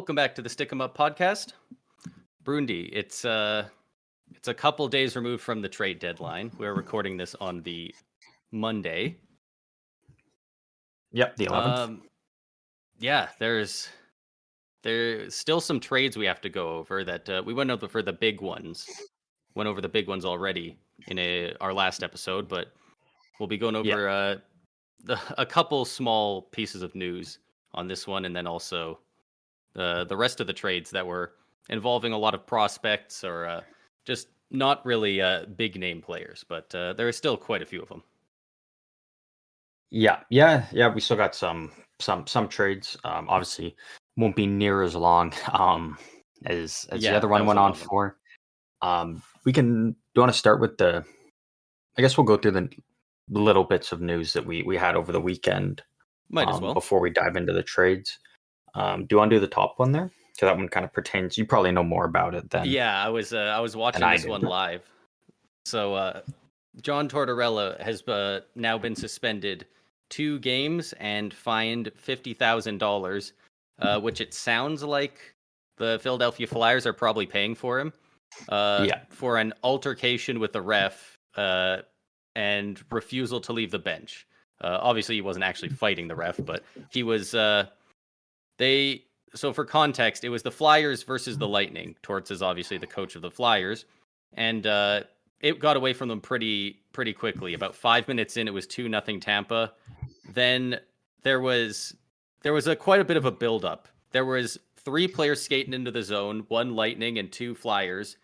Welcome back to the Stick 'em Up podcast. Brundi, it's a couple days removed from the trade deadline. We're recording this on the Monday. Yep, the 11th. Yeah, there's still some trades we have to go over that we went over for the big ones. Went over the big ones already in our last episode, but we'll be going over a couple small pieces of news on this one, and then also the rest of the trades that were involving a lot of prospects or just not really big name players, but there are still quite a few of them. Yeah. We still got some trades. Obviously, won't be near as long as the other one went on for. We can. Do you want to start with the? I guess we'll go through the little bits of news that we had over the weekend. Might as well before we dive into the trades. Do you want to do the top one there? So that one kind of pertains. You probably know more about it than. Yeah, I was watching this one live. So John Tortorella has now been suspended 2 games and fined $50,000, which it sounds like the Philadelphia Flyers are probably paying for him. For an altercation with the ref and refusal to leave the bench. Obviously, he wasn't actually fighting the ref, but he was. So for context, it was the Flyers versus the Lightning. Torts is obviously the coach of the Flyers, and it got away from them pretty quickly. About 5 minutes in, it was 2-0 Tampa. Then there was quite a bit of a build-up. There was 3 players skating into the zone, 1 Lightning and 2 Flyers,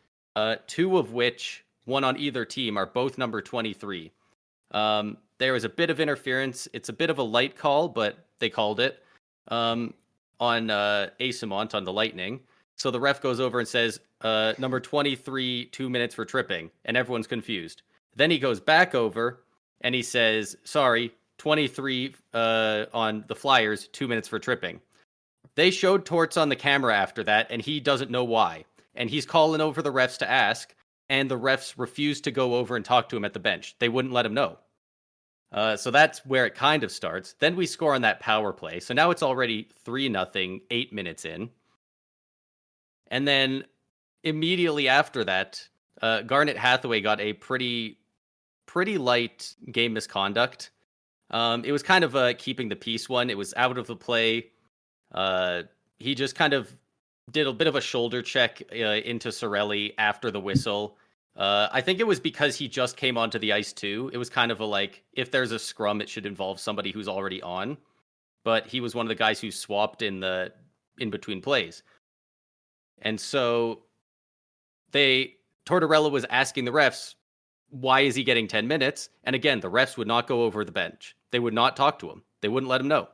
2 of which, one on either team, are both number 23. There was a bit of interference. It's a bit of a light call, but they called it. On Asimont on the Lightning. So the ref goes over and says, number 23, 2 minutes for tripping, and everyone's confused. Then he goes back over and he says, sorry, 23 on the Flyers, 2 minutes for tripping. They showed Torts on the camera after that, and he doesn't know why. And he's calling over the refs to ask, and the refs refused to go over and talk to him at the bench. They wouldn't let him know. So that's where it kind of starts. Then we score on that power play. So now it's already 3-0, 8 minutes in. And then immediately after that, Garnet Hathaway got a pretty light game misconduct. It was kind of keeping the peace one. It was out of the play. He just kind of did a bit of a shoulder check into Cirelli after the whistle. I think it was because he just came onto the ice too. It was kind of if there's a scrum, it should involve somebody who's already on. But he was one of the guys who swapped in between plays. And so Tortorella was asking the refs, why is he getting 10 minutes? And again, the refs would not go over the bench. They would not talk to him. They wouldn't let him know.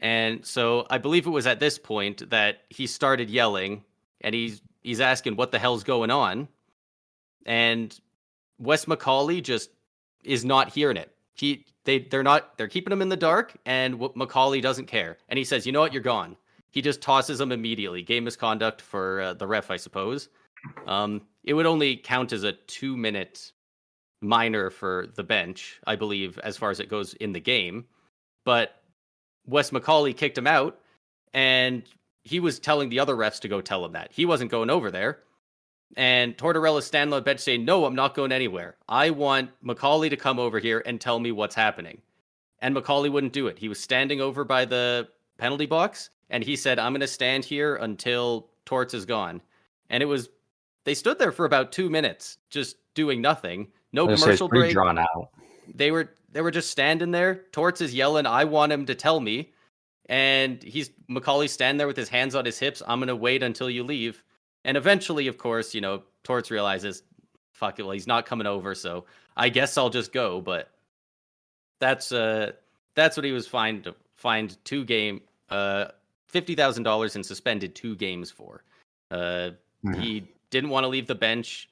And so I believe it was at this point that he started yelling, and he's asking what the hell's going on. And Wes McCauley just is not hearing it. They're keeping him in the dark, and McCauley doesn't care. And he says, you know what, you're gone. He just tosses him immediately. Game misconduct for the ref, I suppose. It would only count as a 2-minute minor for the bench, I believe, as far as it goes in the game. But Wes McCauley kicked him out, and he was telling the other refs to go tell him that. He wasn't going over there. And Tortorella's standing on the bench saying, no, I'm not going anywhere. I want McCauley to come over here and tell me what's happening. And McCauley wouldn't do it. He was standing over by the penalty box, and he said, I'm going to stand here until Torts is gone. And they stood there for about 2 minutes, just doing nothing. No commercial break. Drawn out. They were just standing there. Torts is yelling, I want him to tell me. And McCauley's standing there with his hands on his hips. I'm going to wait until you leave. And eventually, of course, Torts realizes, fuck it, well, he's not coming over, so I guess I'll just go. But that's what he was fined $50,000 and suspended 2 games for. He didn't want to leave the bench,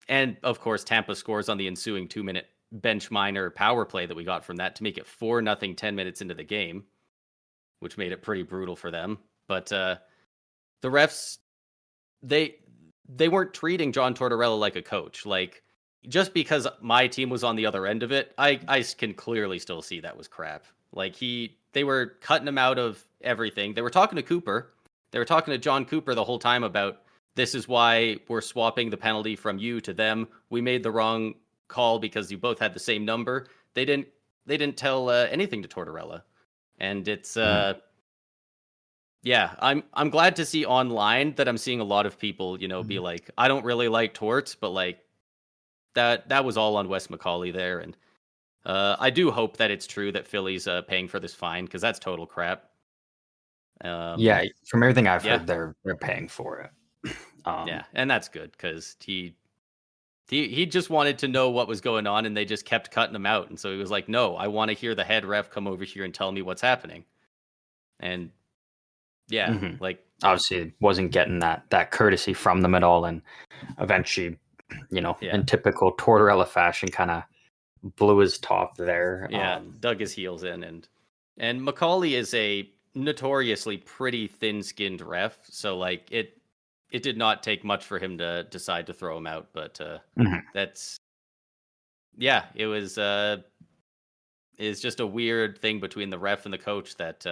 and of course, Tampa scores on the ensuing 2-minute bench minor power play that we got from that to make it 4-0 10 minutes into the game, which made it pretty brutal for them. But the refs, they weren't treating John Tortorella like a coach. Just because my team was on the other end of it, I can clearly still see that was crap. Like they were cutting him out of everything. They were talking to Cooper. They were talking to John Cooper the whole time about this is why we're swapping the penalty from you to them. We made the wrong call because you both had the same number. They didn't tell anything to Tortorella, and it's yeah. I'm glad to see online that I'm seeing a lot of people be like, I don't really like Torts, but like that was all on Wes McCauley there, and I do hope that it's true that Philly's paying for this fine because that's total crap. Yeah, from everything I've heard, they're paying for it. Yeah, and that's good because he just wanted to know what was going on, and they just kept cutting him out. And so he was like, "No, I want to hear the head ref come over here and tell me what's happening." And yeah, like obviously wasn't getting that courtesy from them at all, and eventually, in typical Tortorella fashion, kind of blew his top there. Yeah, dug his heels in, and McCauley is a notoriously pretty thin-skinned ref, so like it did not take much for him to decide to throw him out, but that's it was is just a weird thing between the ref and the coach that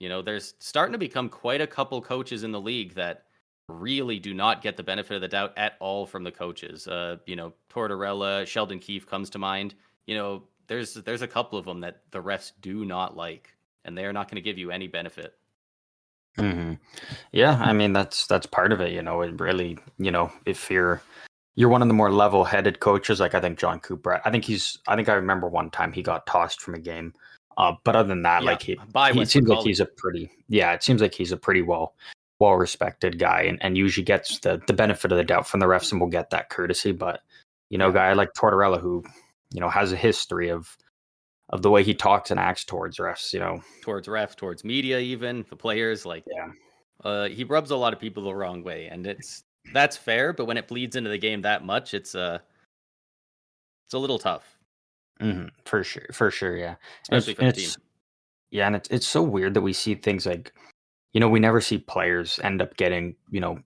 there's starting to become quite a couple coaches in the league that really do not get the benefit of the doubt at all from the coaches. Tortorella, Sheldon Keefe comes to mind. There's a couple of them that the refs do not like, and they're not going to give you any benefit. Yeah, I mean that's part of it. It really, if you're one of the more level-headed coaches, like I think John Cooper. I think I remember one time he got tossed from a game. But other than that, like it seems like he's it seems like he's a pretty well-respected guy, and usually gets the benefit of the doubt from the refs and will get that courtesy. But a guy like Tortorella who has a history of the way he talks and acts towards refs, towards media, even the players, like he rubs a lot of people the wrong way, and that's fair. But when it bleeds into the game that much, it's a little tough. For sure, yeah. Especially for the team. Yeah, and it's so weird that we see things like, we never see players end up getting,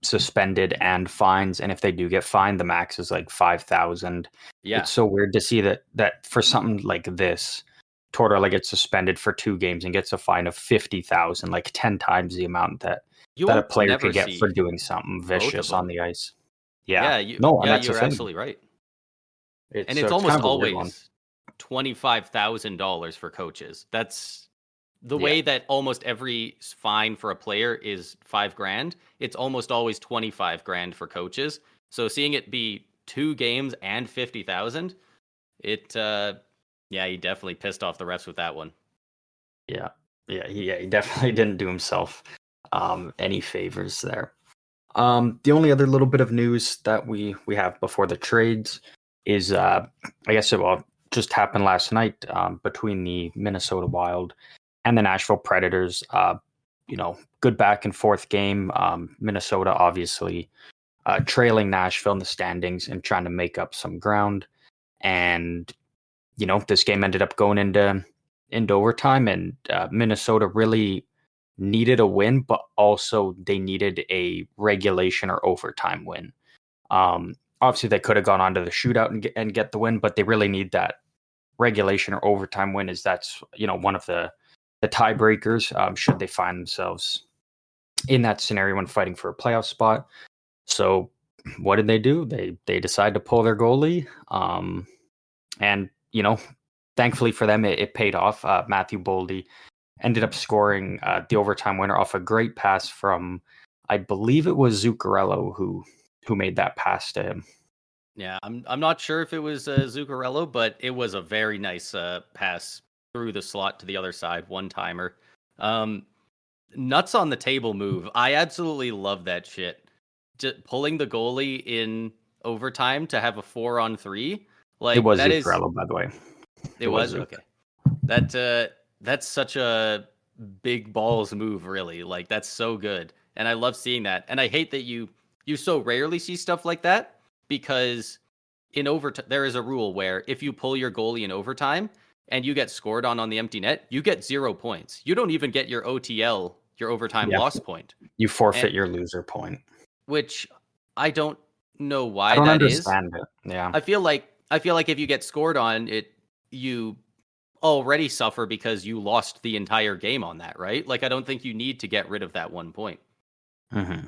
suspended and fines, and if they do get fined, the max is like 5,000. Yeah, it's so weird to see that for something like this, Tortorella gets suspended for 2 games and gets a fine of 50,000, like 10 times the amount that a player could get for doing something vicious on the ice. Yeah, you're absolutely right. It's almost always $25,000 for coaches. That's the way that almost every fine for a player is $5,000. It's almost always $25,000 for coaches. So seeing it be 2 games and 50,000, he definitely pissed off the refs with that one. Yeah, he definitely didn't do himself any favors there. The only other little bit of news that we have before the trades is I guess it just happened last night between the Minnesota Wild and the Nashville Predators. Good back and forth game. Minnesota obviously trailing Nashville in the standings and trying to make up some ground. And this game ended up going into overtime, and Minnesota really needed a win, but also they needed a regulation or overtime win. Obviously, they could have gone on to the shootout and get the win, but they really need that regulation or overtime win, as that's one of the tiebreakers should they find themselves in that scenario when fighting for a playoff spot. So what did they do? They decided to pull their goalie, and thankfully for them, it paid off. Matthew Boldy ended up scoring the overtime winner off a great pass from, I believe it was Zuccarello who made that pass to him. Yeah, I'm not sure if it was Zuccarello, but it was a very nice pass through the slot to the other side, one-timer. Nuts on the table move. I absolutely love that shit. Just pulling the goalie in overtime to have a 4-on-3. Like, it was Zuccarello, by the way. It was okay. That's such a big balls move, really. Like, that's so good, and I love seeing that. And I hate that you so rarely see stuff like that, because in overtime there is a rule where if you pull your goalie in overtime and you get scored on the empty net, you get 0 points. You don't even get your OTL, your overtime loss point. You forfeit your loser point, which I don't know why I don't that understand it. Yeah, I feel like if you get scored on it, you already suffer because you lost the entire game on that, right? Like, I don't think you need to get rid of that 1 point. Yeah,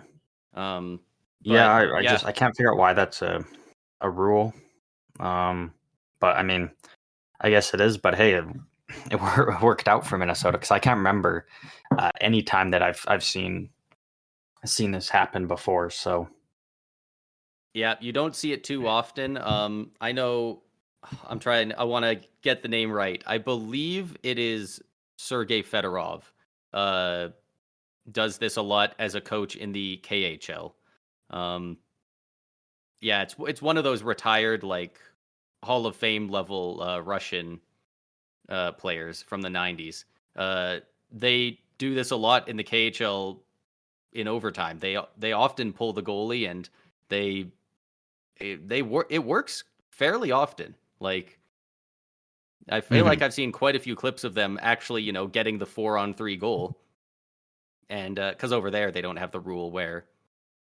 But I can't figure out why that's a rule. But I mean, I guess it is. But hey, it worked out for Minnesota because I can't remember any time that I've seen this happen before. So yeah, you don't see it too often. I know. I want to get the name right. I believe it is Sergei Fedorov. Does this a lot as a coach in the KHL. Yeah, it's one of those retired like Hall of Fame level Russian players from the 90s. They do this a lot in the KHL in overtime. They often pull the goalie, and it works fairly often. Like, I feel like I've seen quite a few clips of them actually, getting the 4-on-3 goal. And because over there they don't have the rule where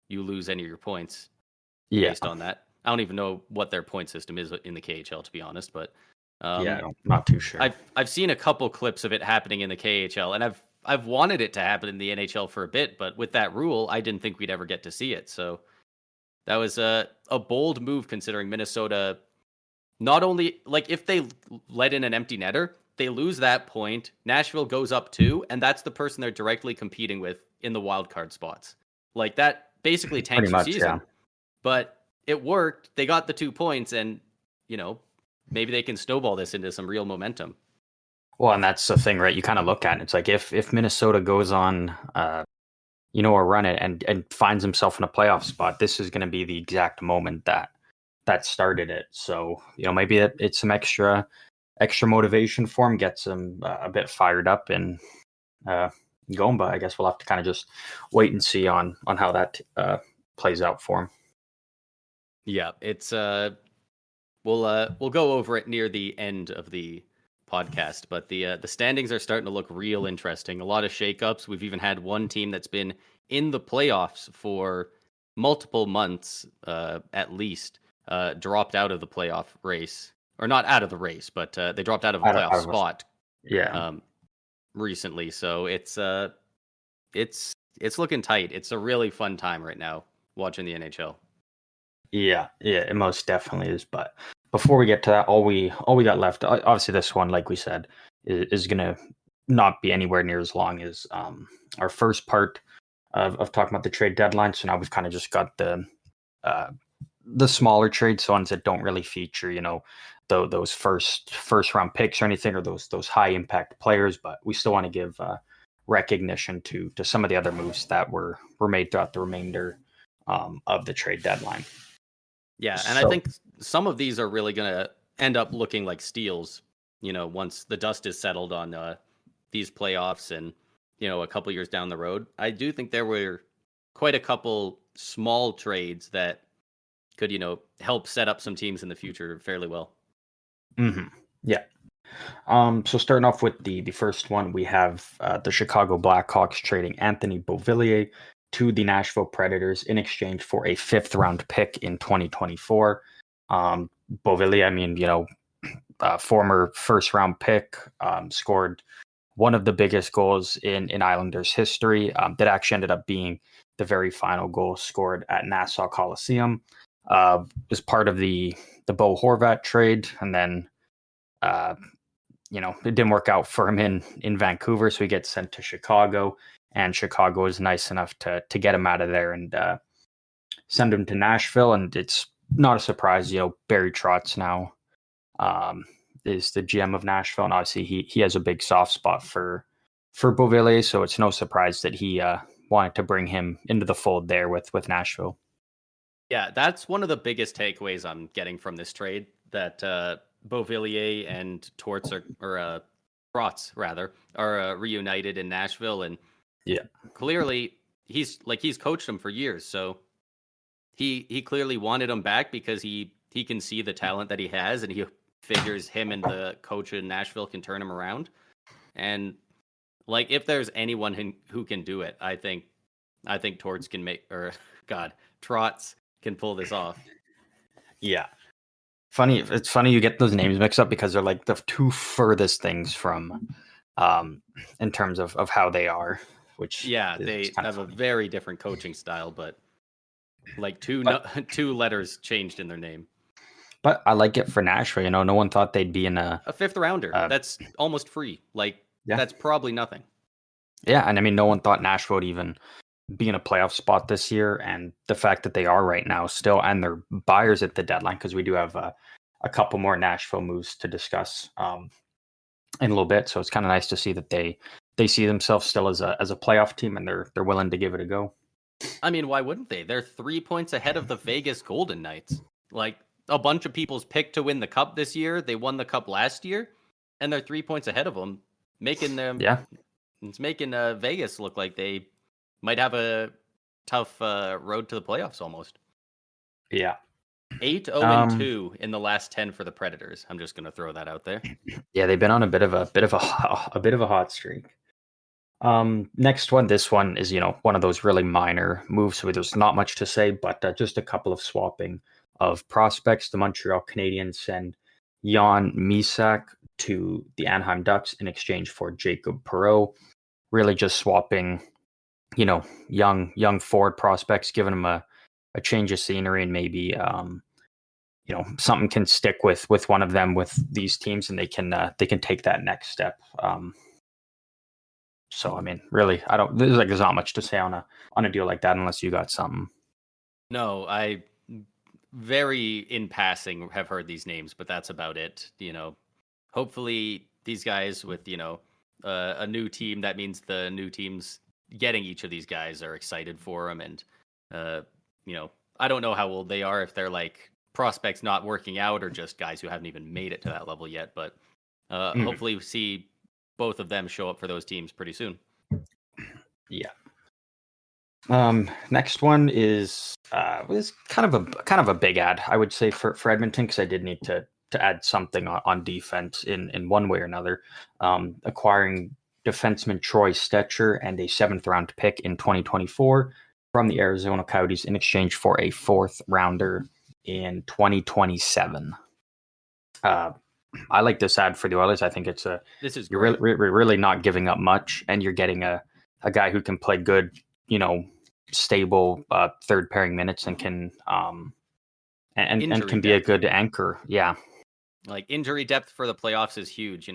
you lose any of your points based on that. I don't even know what their point system is in the KHL, to be honest. But I'm not too sure. I've seen a couple clips of it happening in the KHL, and I've wanted it to happen in the NHL for a bit, but with that rule, I didn't think we'd ever get to see it. So that was a bold move, considering Minnesota. Not only, like, if they let in an empty netter, they lose that point. Nashville goes up 2, and that's the person they're directly competing with in the wild card spots. Like, that basically tanks your season. Yeah. But it worked. They got the 2 points, and maybe they can snowball this into some real momentum. Well, and that's the thing, right? You kind of look at it. It's like if Minnesota goes on, a run it and finds himself in a playoff spot, this is going to be the exact moment that started it. So, maybe it's some extra motivation for him, gets him a bit fired up and going. But I guess we'll have to kind of just wait and see on how that plays out for him. Yeah, it's we'll go over it near the end of the podcast, but the standings are starting to look real interesting. A lot of shakeups. We've even had one team that's been in the playoffs for multiple months, at least, dropped out of the playoff race, or not out of the race, but they dropped out of a playoff spot. Yeah. Recently, so it's looking tight. It's a really fun time right now watching the NHL. Yeah, it most definitely is. But before we get to that, all we got left, obviously this one, like we said, is going to not be anywhere near as long as our first part of talking about the trade deadline. So now we've kind of just got the smaller trades, so ones that don't really feature, those first round picks or anything, or those high impact players. But we still want to give recognition to some of the other moves that were made throughout the remainder of the trade deadline. Yeah, and I think some of these are really going to end up looking like steals, once the dust is settled on these playoffs and, a couple years down the road. I do think there were quite a couple small trades that could, help set up some teams in the future fairly well. Yeah. So starting off with the first one, we have the Chicago Blackhawks trading Anthony Beauvillier to the Nashville Predators in exchange for a 5th round pick in 2024. Beauvillier, I mean, former 1st round pick, scored one of the biggest goals in Islanders history. That actually ended up being the very final goal scored at Nassau Coliseum. Was part of the Bo Horvat trade, and then it didn't work out for him in Vancouver, so he gets sent to Chicago, and Chicago is nice enough to get him out of there and send him to Nashville. And it's not a surprise, Barry Trotz now is the GM of Nashville, and obviously he has a big soft spot for Beauvillier, so it's no surprise that he wanted to bring him into the fold there with Nashville. Yeah, that's one of the biggest takeaways I'm getting from this trade, that Beauvillier and Trotz are reunited in Nashville, and clearly he's coached him for years, so he clearly wanted him back because he can see the talent that he has, and he figures him and the coach in Nashville can turn him around. And like, if there's anyone who can do it, I think Trotz can Trotz can pull this off. Yeah. funny. It's funny you get those names mixed up because they're like the two furthest things from, in terms of how they are. Which they have funny. a very different coaching style, but like two letters changed in their name. But I like it for Nashville. No one thought they'd be in a fifth rounder. That's almost free. That's probably nothing. Yeah, and I mean, no one thought Nashville would even be in a playoff spot this year, and the fact that they are right now still, and they're buyers at the deadline, because we do have a couple more Nashville moves to discuss in a little bit. So it's kind of nice to see that they see themselves still as a playoff team, and they're willing to give it a go. I mean, why wouldn't they? They're 3 points ahead of the Vegas Golden Knights. Like, a bunch of people's picked to win the cup this year. They won the cup last year, and they're 3 points ahead of them, making them. Yeah, it's making Vegas look like they might have a tough road to the playoffs almost. Yeah. 8-0-2 in the last 10 for the Predators. I'm just going to throw that out there. Yeah, they've been on a bit of a hot streak. Next one, this one is, one of those really minor moves where there's not much to say, but just a couple of swapping of prospects. The Montreal Canadiens send Jan Misak to the Anaheim Ducks in exchange for Jacob Perreault. Really just swapping, young forward prospects, giving them a change of scenery, and maybe something can stick with one of them with these teams, and they can take that next step. So I mean, really, there's not much to say on a deal like that unless you got something. No, I very in passing have heard these names, but that's about it. Hopefully these guys with a new team, that means the new teams getting each of these guys are excited for them, and I don't know how old they are, if they're like prospects not working out or just guys who haven't even made it to that level yet, but hopefully we see both of them show up for those teams pretty soon. Yeah. Next one was kind of a big ad, I would say, for Edmonton, because I did need to add something on defense in one way or another. Acquiring defenseman Troy Stetcher and a 7th round pick in 2024 from the Arizona Coyotes in exchange for a 4th rounder in 2027. I like this ad for the Oilers. I think you're really not giving up much, and you're getting a guy who can play good, stable third pairing minutes, and can and can be a good anchor. Yeah. Like, injury depth for the playoffs is huge.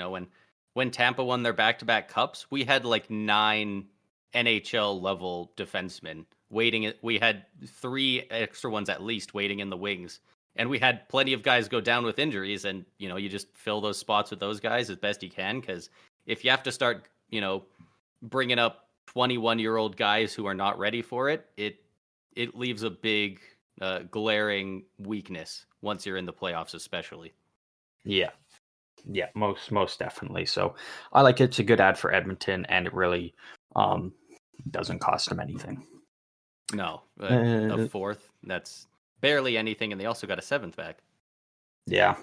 When Tampa won their back-to-back cups, we had like 9 NHL level defensemen waiting. We had 3 extra ones at least waiting in the wings. And we had plenty of guys go down with injuries, and, you just fill those spots with those guys as best you can. Because if you have to start, bringing up 21-year-old guys who are not ready for it, it leaves a big glaring weakness once you're in the playoffs, especially. Yeah, most definitely. So I like it. It's a good ad for Edmonton, and it really doesn't cost them anything. No, a 4th, that's barely anything, and they also got a 7th back. Yeah.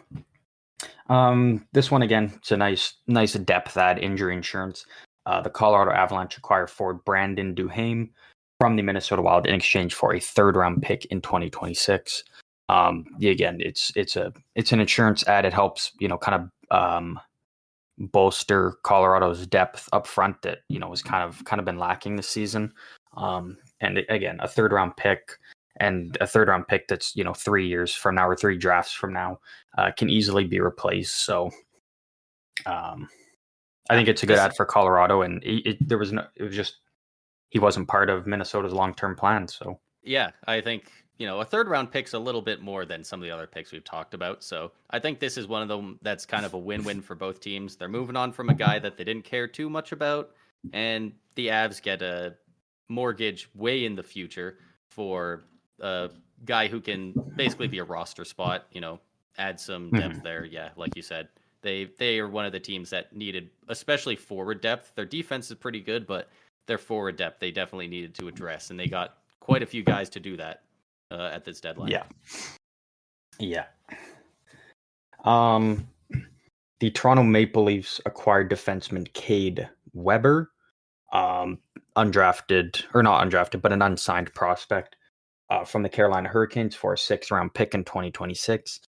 This one again, it's a nice depth ad, injury insurance. The Colorado Avalanche acquire forward Brandon Duhaime from the Minnesota Wild in exchange for a 3rd round pick in 2026. Again, it's an insurance ad. It helps, kind of bolster Colorado's depth up front that, has kind of been lacking this season. And again, a 3rd round pick, and a 3rd round pick that's 3 years from now, or 3 drafts from now, can easily be replaced. So I think it's a good ad for Colorado, and he wasn't part of Minnesota's long-term plan. So yeah, I think a 3rd round pick's a little bit more than some of the other picks we've talked about. So I think this is one of them that's kind of a win-win for both teams. They're moving on from a guy that they didn't care too much about, and the Avs get a mortgage way in the future for a guy who can basically be a roster spot, add some depth there. Yeah, like you said, they are one of the teams that needed, especially forward depth. Their defense is pretty good, but their forward depth they definitely needed to address, and they got quite a few guys to do that at this deadline. Yeah. The Toronto Maple Leafs acquired defenseman Cade Weber, undrafted, or not undrafted, but an unsigned prospect from the Carolina Hurricanes for a 6th round pick in 2026.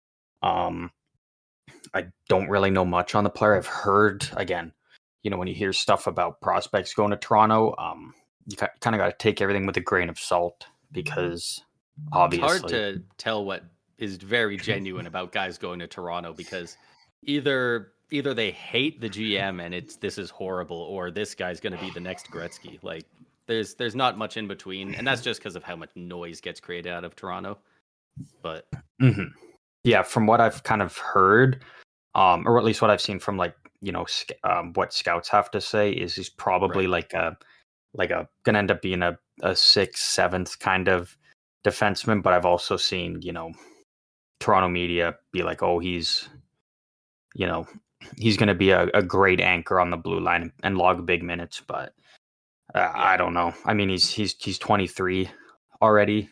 I don't really know much on the player. I've heard, again, when you hear stuff about prospects going to Toronto, you kind of got to take everything with a grain of salt because obviously it's hard to tell what is very genuine about guys going to Toronto because either they hate the GM and this is horrible, or this guy's going to be the next Gretzky. Like there's not much in between, and that's just because of how much noise gets created out of Toronto. But yeah, from what I've kind of heard, or at least what I've seen from what scouts have to say is he's probably right. like gonna end up being a 6th, 7th kind of defenseman. But I've also seen Toronto media be like, oh, he's going to be a great anchor on the blue line and log big minutes. But I don't know. I mean, he's 23 already,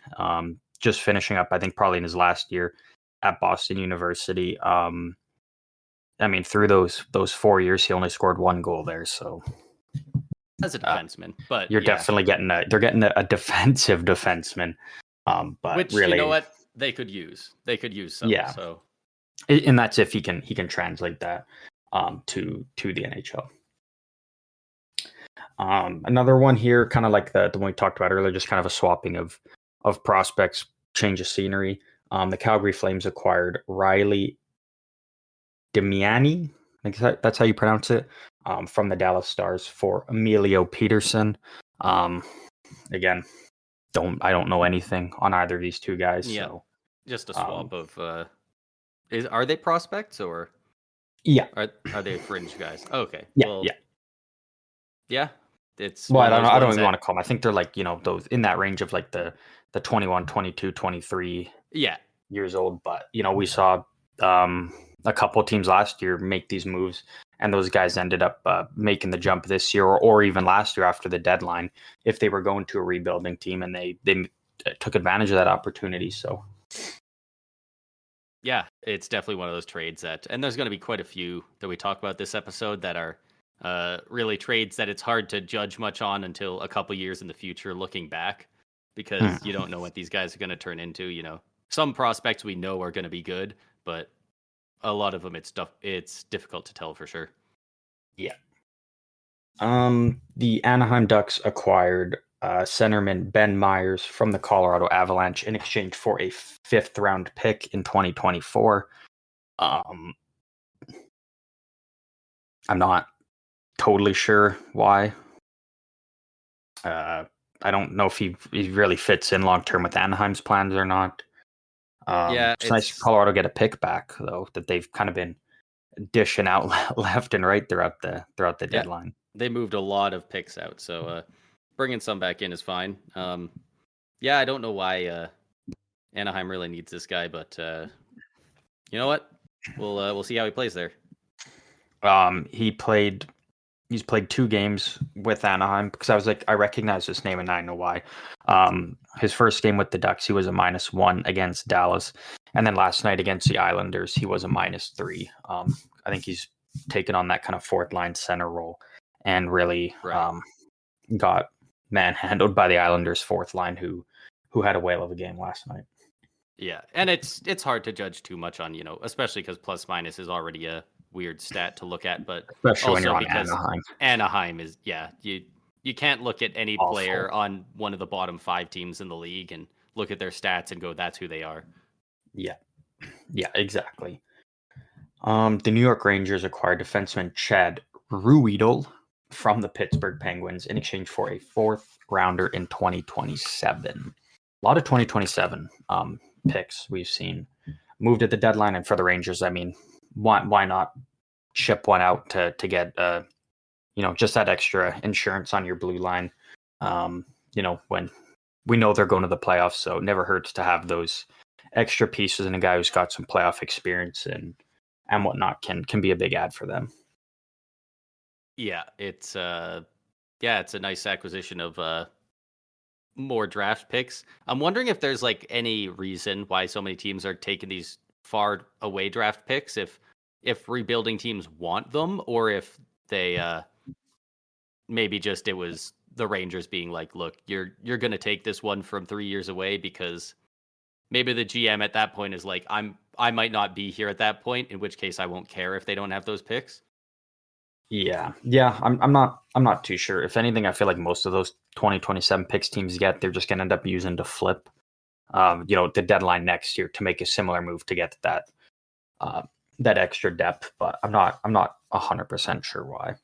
just finishing up, I think, probably in his last year at Boston University. I mean, through those 4 years, he only scored 1 goal there. So as a defenseman, but you're definitely getting a defensive defenseman. But which, really, you know what, they could use some. Yeah. So, and that's if he can translate that to the NHL. Another one here, kind of like the one we talked about earlier, just kind of a swapping of prospects, change of scenery. The Calgary Flames acquired Riley Damiani, I think that's how you pronounce it, from the Dallas Stars for Emilio Peterson. Again, I don't know anything on either of these two guys. yeah, so just a swap of. Are they prospects or? Yeah. Are they fringe guys? Okay. Yeah. Well, yeah. Yeah. It's Well, I don't even that, want to call them. I think they're like, those in that range of like the 21, 22, 23 years old. But, we saw a couple of teams last year make these moves, and those guys ended up making the jump this year or even last year after the deadline if they were going to a rebuilding team, and they took advantage of that opportunity. So, yeah, it's definitely one of those trades and there's going to be quite a few that we talk about this episode that are really trades that it's hard to judge much on until a couple years in the future looking back, because you don't know what these guys are going to turn into. Some prospects we know are going to be good, but a lot of them it's difficult to tell for sure. Yeah. The Anaheim Ducks acquired centerman Ben Myers from the Colorado Avalanche in exchange for a 5th round pick in 2024. I'm not totally sure why. I don't know if he really fits in long term with Anaheim's plans or not. It's nice Colorado get a pick back though, that they've kind of been dishing out left and right throughout the deadline. They moved a lot of picks out, so bringing some back in is fine. I don't know why Anaheim really needs this guy, but you know what? We'll see how he plays there. He's played 2 games with Anaheim, because I was like, I recognize his name and I know why. His first game with the Ducks, he was a -1 against Dallas. And then last night against the Islanders, he was a -3. I think he's taken on that kind of 4th line center role and really got manhandled by the Islanders' 4th line, who had a whale of a game last night. Yeah, and it's hard to judge too much on, especially because plus minus is already a weird stat to look at, but especially also when you're on because Anaheim is you can't look at any awful player on one of the bottom 5 teams in the league and look at their stats and go, that's who they are. Yeah, exactly. The New York Rangers acquired defenseman Chad Ruhwedel from the Pittsburgh Penguins in exchange for a 4th rounder in 2027. A lot of 2027 picks we've seen moved at the deadline, and for the Rangers, I mean, why not ship one out to get just that extra insurance on your blue line, when we know they're going to the playoffs, so it never hurts to have those extra pieces, and a guy who's got some playoff experience and whatnot can be a big ad for them. Yeah, it's a nice acquisition of more draft picks. I'm wondering if there's like any reason why so many teams are taking these far away draft picks, if rebuilding teams want them, or if they maybe just it was the Rangers being like, look, you're going to take this one from 3 years away, because maybe the GM at that point is like, I'm I might not be here at that point, in which case I won't care if they don't have those picks. Yeah. I'm not too sure. If anything, I feel like most of those 2027 picks teams get, they're just going to end up using to flip, the deadline next year to make a similar move to get that extra depth. But I'm not 100% sure why.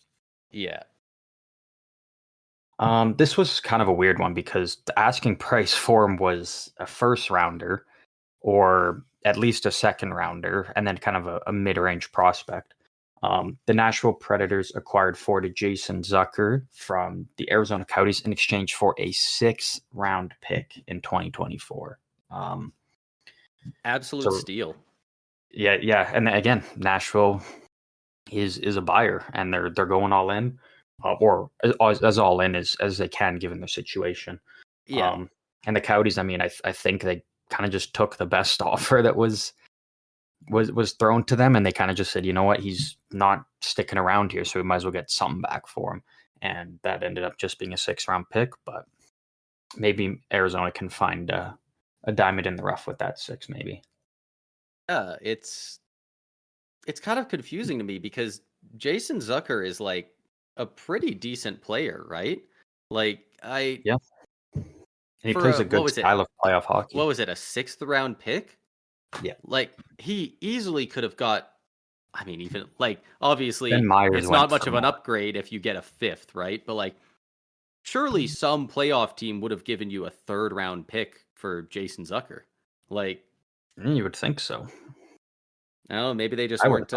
Yeah. This was kind of a weird one because the asking price for him was a first rounder or at least a second rounder, and then kind of a mid-range prospect. The Nashville Predators acquired forward Jason Zucker from the Arizona Coyotes in exchange for a 6th-round pick in 2024. Absolute steal. Yeah, and again, Nashville is a buyer, and they're going all in, or as all in as they can given their situation. Yeah. And the Coyotes, I mean, I think they kind of just took the best offer that was thrown to them, and they kind of just said, you know what, he's not sticking around here, so we might as well get something back for him. And that ended up just being a 6th-round pick, but maybe Arizona can find a diamond in the rough with that 6, maybe. Yeah, it's kind of confusing to me because Jason Zucker is like a pretty decent player, right? Like Yeah, and he for plays a good style of playoff hockey. What was it, a 6th-round pick? Yeah, Like he easily could have got. I mean, even like obviously Ben Myers it's went not much for of an more. upgrade if you get a 5th, right? But like surely some playoff team would have given you a 3rd-round pick for Jason Zucker. Like, You would think so. no, maybe they just I would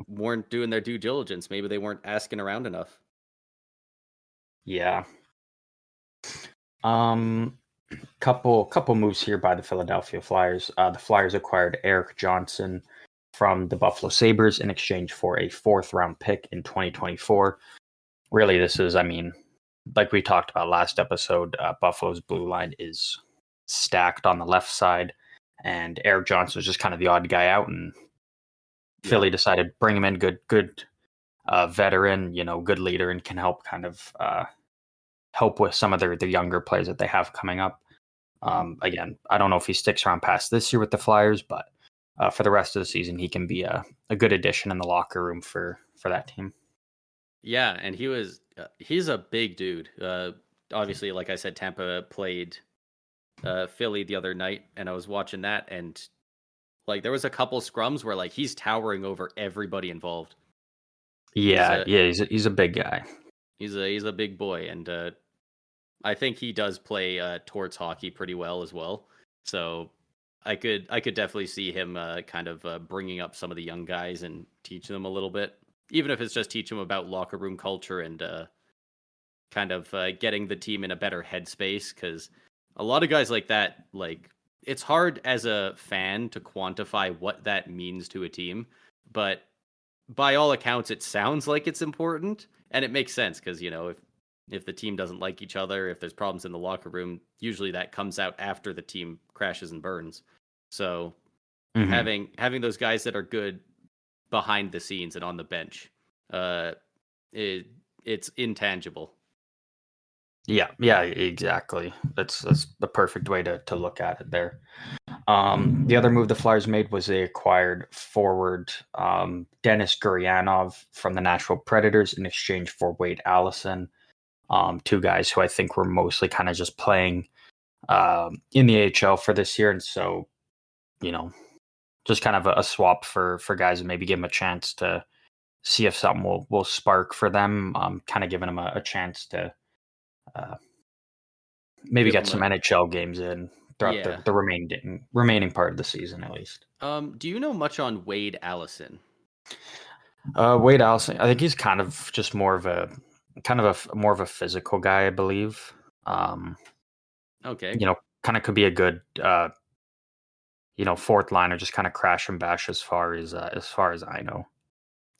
weren't doing their due diligence. Maybe they weren't asking around enough. Yeah. Couple moves here by the Philadelphia Flyers. The Flyers acquired Eric Johnson from the Buffalo Sabres in exchange for a 4th-round pick in 2024. Really, this is, I mean, like we talked about last episode, Buffalo's blue line is stacked on the left side, and Eric Johnson was just kind of the odd guy out, and Philly decided bring him in, good veteran, good leader, and can help kind of help with some of their younger players that they have coming up. Again, I don't know if he sticks around past this year with the Flyers, but for the rest of the season, he can be a good addition in the locker room for that team. Yeah, and he's a big dude. Obviously, like I said, Tampa played Philly the other night, and I was watching that, and like there was a couple scrums where like he's towering over everybody involved. Yeah, he's a big guy. He's a big boy, and I think he does play towards hockey pretty well as well. So I could definitely see him kind of bringing up some of the young guys and teaching them a little bit, even if it's just teach them about locker room culture and kind of getting the team in a better headspace. Because a lot of guys like that, like it's hard as a fan to quantify what that means to a team, but by all accounts, it sounds like it's important, and it makes sense because if the team doesn't like each other, if there's problems in the locker room, usually that comes out after the team crashes and burns. So having those guys that are good behind the scenes and on the bench, it's intangible. Yeah, exactly. That's the perfect way to look at it there. The other move the Flyers made was they acquired forward Denis Gurianov from the Nashville Predators in exchange for Wade Allison. 2 guys who I think were mostly kind of just playing in the AHL for this year, and so just kind of a swap for guys and maybe give them a chance to see if something will spark for them. Kind of giving them a chance to maybe get some NHL games in throughout the remaining part of the season at least. Do you know much on Wade Allison? Wade Allison, I think he's kind of just more of a physical guy, I believe. Okay. Kind of could be a good 4th liner, just kind of crash and bash as far as I know.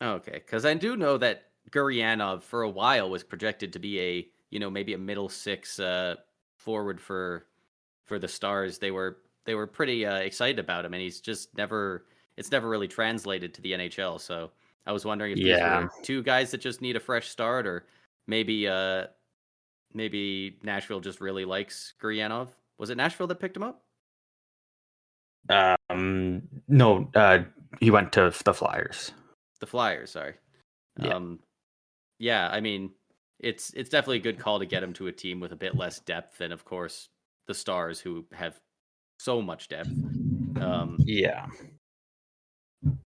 Okay, because I do know that Gurianov for a while was projected to be maybe a middle 6 forward for the Stars. They were pretty excited about him, and he's just it's never really translated to the NHL. So I was wondering if these were 2 guys that just need a fresh start, or maybe Nashville just really likes Gurianov. Was it Nashville that picked him up? No, he went to the Flyers. The Flyers, sorry. Yeah. Yeah, I mean, it's definitely a good call to get him to a team with a bit less depth than, of course, the Stars, who have so much depth. Yeah.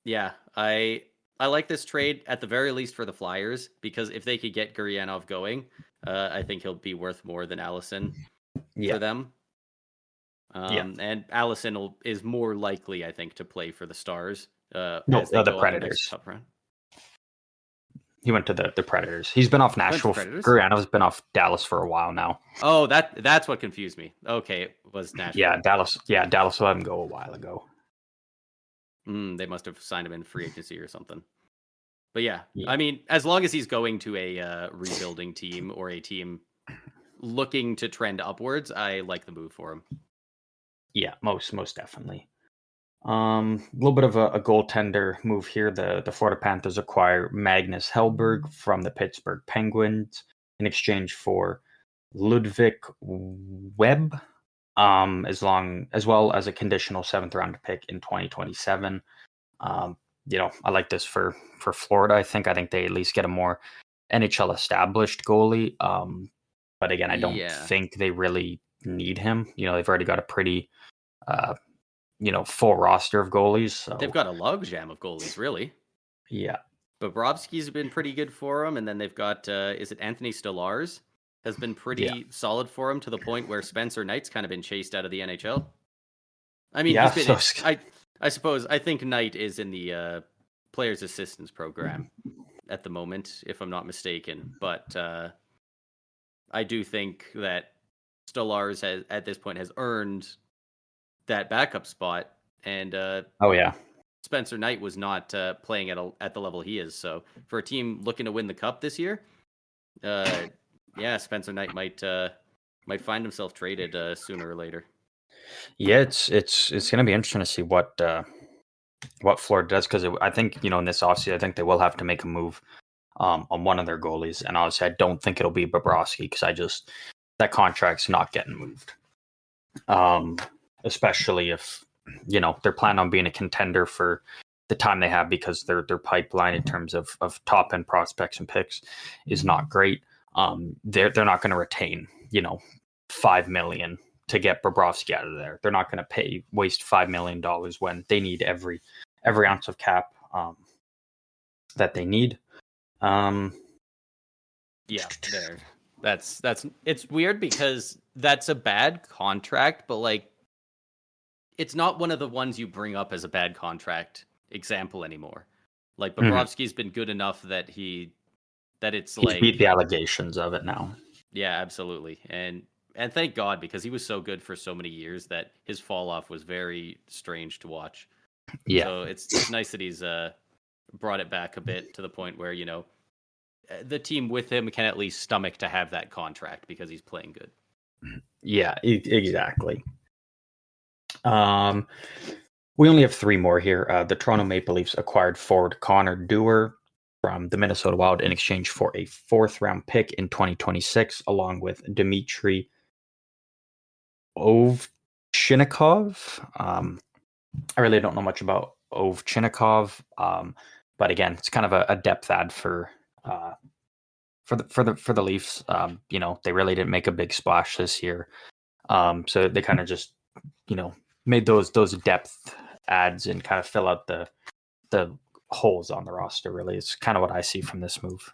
Yeah, I like this trade at the very least for the Flyers, because if they could get Gurianov going, I think he'll be worth more than Allison for Yeah. them. Yeah. And Allison is more likely, I think, to play for the Stars No, as they the go on their next Predators. cup run. He went to the Predators. He's been off Went to Nashville. Predators? Gurianov's been off Dallas for a while now. Oh, that's what confused me. Okay, it was Nashville. Yeah, Dallas. Yeah, Dallas let him go a while ago. They must have signed him in free agency or something. But yeah, Yeah. I mean, as long as he's going to a rebuilding team or a team looking to trend upwards, I like the move for him. Yeah, most definitely. A little bit of a goaltender move here. The Florida Panthers acquire Magnus Hellberg from the Pittsburgh Penguins in exchange for Ludwig Webb, as well as a conditional 7th round pick in 2027. I like this for Florida. I think they at least get a more NHL established goalie. But again, I don't think they really need him. They've already got a pretty full roster of goalies. So they've got a logjam of goalies, really. Yeah. Bobrovsky's been pretty good for them, and then they've got is it Anthony Stolarz has been pretty solid for him, to the point where Spencer Knight's kind of been chased out of the NHL. I mean, he's been. I suppose I think Knight is in the players' assistance program at the moment, if I'm not mistaken. But I do think that Stolarz has, at this point, has earned that backup spot, and Spencer Knight was not playing at the level he is. So for a team looking to win the cup this year, Spencer Knight might find himself traded sooner or later. Yeah, it's going to be interesting to see what Florida does, because I think in this offseason, I think they will have to make a move on one of their goalies, and obviously I don't think it'll be Bobrovsky, because that contract's not getting moved. Especially if they're planning on being a contender for the time they have, because their pipeline in terms of top end prospects and picks is not great. They're not going to retain $5 million to get Bobrovsky out of there. They're not going to waste $5 million when they need every ounce of cap that they need. That's it's weird, because that's a bad contract, but it's not one of the ones you bring up as a bad contract example anymore. Bobrovsky's been good enough that he's beat the allegations of it now. Yeah, absolutely. And thank God, because he was so good for so many years that his fall off was very strange to watch. Yeah. So it's nice that he's brought it back a bit, to the point where, the team with him can at least stomach to have that contract, because he's playing good. Yeah, exactly. We only have 3 more here. The Toronto Maple Leafs acquired forward Connor Dewar from the Minnesota Wild in exchange for a 4th round pick in 2026, along with Dmitry Ovchinnikov. I really don't know much about Ovchinnikov, but again, it's kind of a depth add for the Leafs. They really didn't make a big splash this year, so they kind of just made those depth adds and kind of fill out the holes on the roster. Really, it's kind of what I see from this move.